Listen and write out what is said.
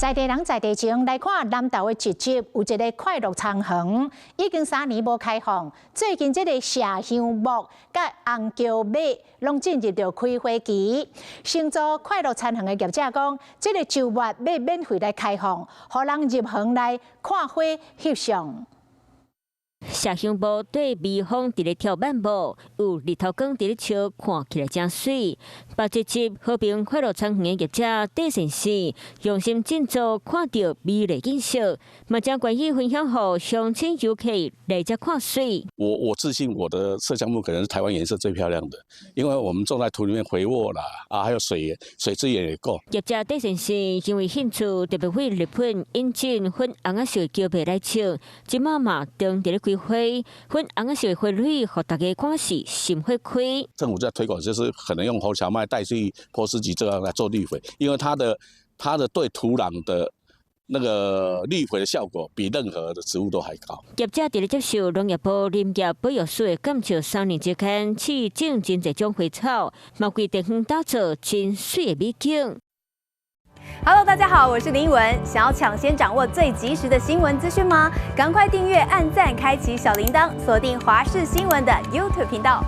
在地人在地情来看南投的一集，有一个快乐餐园，已经3年无开放。最近这个麝香木甲红桥马拢进入到开花期。承租快乐餐园的业者讲，这个周末要免费来开放，互人入园来看花翕相。 麝香木对微风伫咧跳慢步，有日头光伫咧笑，看起来真水。把这集和平快乐餐园的业者戴先生用心制作，看到美丽景色，嘛将关系分享给乡亲游客来这看水。我自信我的麝香木可能是台湾颜色最漂亮的，因为我们种在土里面肥沃啦，还有水资源也够。业者戴先生因为兴趣，特别为日本引进粉红色的桥皮来种，即马嘛正伫咧开花，粉红色的花蕊，互大家看是心花开。政府在推广，就是可能用红荞麦代替波斯菊这样来做绿肥，因为它的对土壤的那个绿肥的效果比任何的植物都还高。业者伫咧接受农业部林业保育署的感谢3年之间，试种真侪种花草，嘛规地方打造真水的美景。 Hello， 大家好，我是林文。想要抢先掌握最及时的新闻资讯吗？赶快订阅、按赞、开启小铃铛，锁定华视新闻的 YouTube 频道。